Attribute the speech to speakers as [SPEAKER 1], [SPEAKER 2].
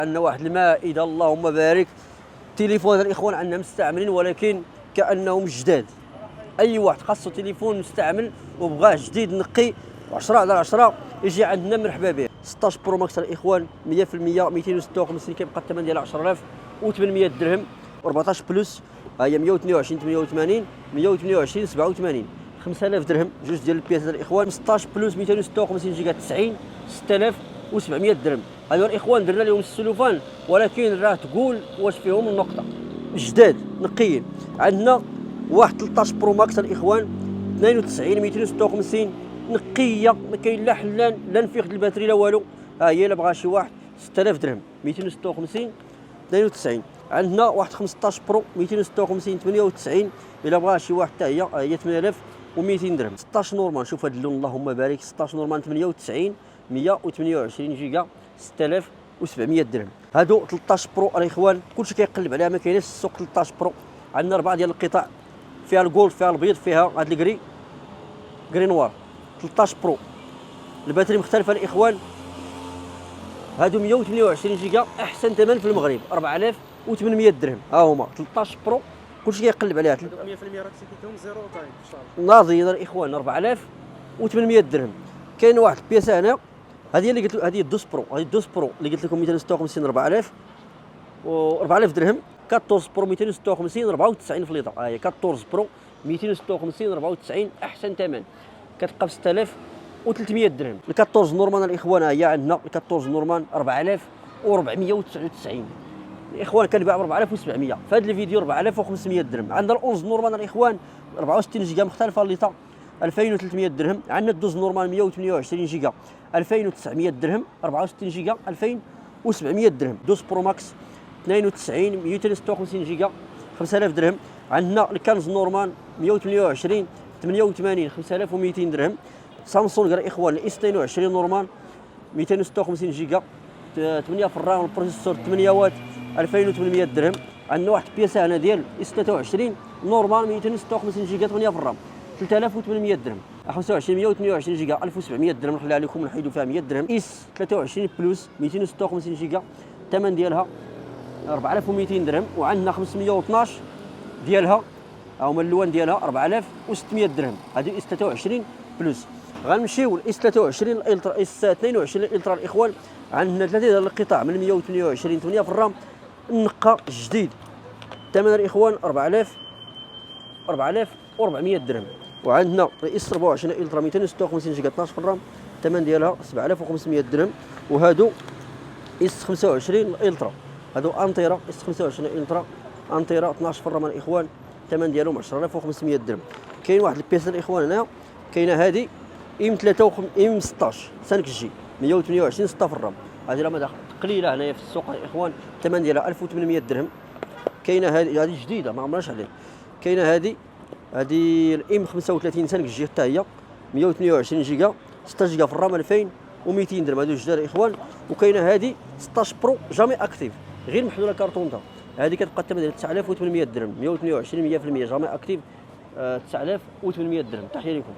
[SPEAKER 1] عندنا واحد المائده اللهم بارك. تليفون الاخوان عندنا مستعملين ولكن كانهم جداد. اي واحد خاصو تليفون مستعمل وبغاه جديد نقي 10 على 10 يجي عندنا مرحبا به. 16 برو ماكس الاخوان 100% 256 كيبقى الثمن ديالها 10800 درهم. 14 بلس هي 122 88 128 87 5000 درهم جوج ديال البياسات الاخوان. 16 بلس 256 جيجا 90 6700 درهم. هذو الاخوان درنا لهم السلوفان ولكن راه تقول واش فيهم النقطه جداد نقيين. عندنا واحد 13 برو ماكس الاخوان 92 256 نقيه ما كاين لا حلان لا نفيخ الباتري لا والو. ها هي الا بغى شي واحد 6000 درهم 256 92. عندنا واحد 15 برو 256 98 الا بغى شي واحد حتى هي 8200 درهم. 16 نورمال شوف هذا اللون اللهم بارك. 16 نورمال 98 128 جيجا 6700 درهم. هادو 13 برو الاخوان كلشي كيقلب عليها ما كايناش السوق. 13 برو عندنا 4 ديال القطع فيها الجولد فيها البيض فيها هاد الكري نوار. 13 برو الباتري مختلفه الاخوان. هادو 128 جيجا احسن ثمن في المغرب 4800 درهم. ها هما 13 برو كلشي كيقلب عليها 100%
[SPEAKER 2] راك سيتيهم زيرو تايم ان شاء الله.
[SPEAKER 1] ناضيين الاخوان 4800 درهم. كاين واحد البياسه هنا هذه اللي قلت هذه 12 برو. هذه 12 برو اللي قلت لكم 256 4000 و 4000 درهم. 14 برو 256 94 في الليطه. ها هي 14 برو 256 94 احسن ثمن كتبقى ب 6300 درهم. ال 14 نورمان الاخوان هي عندنا ال 14 نورمان 4499 الاخوان كنباع ب 4700 في هذا الفيديو 4500 درهم. عندنا ال 11 نورمان الاخوان 64 جيجا مختلفه الليطه 2300 درهم. عندنا الدوز نورمال 128 جيجا 2900 درهم. 64 جيجا 2700 درهم. دوز برو ماكس 92 256 جيجا 5000 درهم. عندنا الكنز نورمال 128 88 5200 درهم. سامسونج الاخوان الاس 22 نورمال 256 جيجا 8 في الرام البروسيسور 8 واط 2800 درهم. عندنا واحد البياسه هنا ديال اس 23 نورمال 256 جيجا 8 في الرام 3800 درهم. 25 128 جيجا 1700 درهم نخليها لكم نحيدوا فيها 100 درهم. اس 23 بلس 256 جيجا الثمن ديالها 4200 درهم. وعندنا 512 ديالها هما اللون ديالها 4600 درهم. هذه اس 23 بلس. غنمشيو لاس 23 الالترا اس 22 الالترا الاخوان. عندنا ثلاثه ديال القطع من 128 8 في الرام نقه جديد. ثمن الاخوان 4400 درهم. وعندنا الاس 24 الترا 256 جيجا 12 في الرام الثمن ديالها 7500 درهم. وهادو اس 25 الالترا هادو انتيرا اس 25 الترا انتيرا 12 في الرام الاخوان الثمن ديالهم 10500 درهم. كاين واحد البياسه الاخوان هنا كاينه هذه ام 53 ام 16 5 جي 128 6 في الرام. هذه راه قليله هنايا في السوق الاخوان الثمن ديالها 1800 درهم. كاينه هذه جديده ما عمرناش عليه. كاينه هذه الام 35 5 جي حتى هي 128 جيجا 6 جيجا في الرام 2200 درهم. هذو جداد الاخوان. وكاينه هذه 16 برو جامي اكتيف غير محلوله كارطونطه. هذه كتبقى الثمن ديالها 9800 درهم 122 100% جامي اكتيف 9800 درهم. تحيه لكم.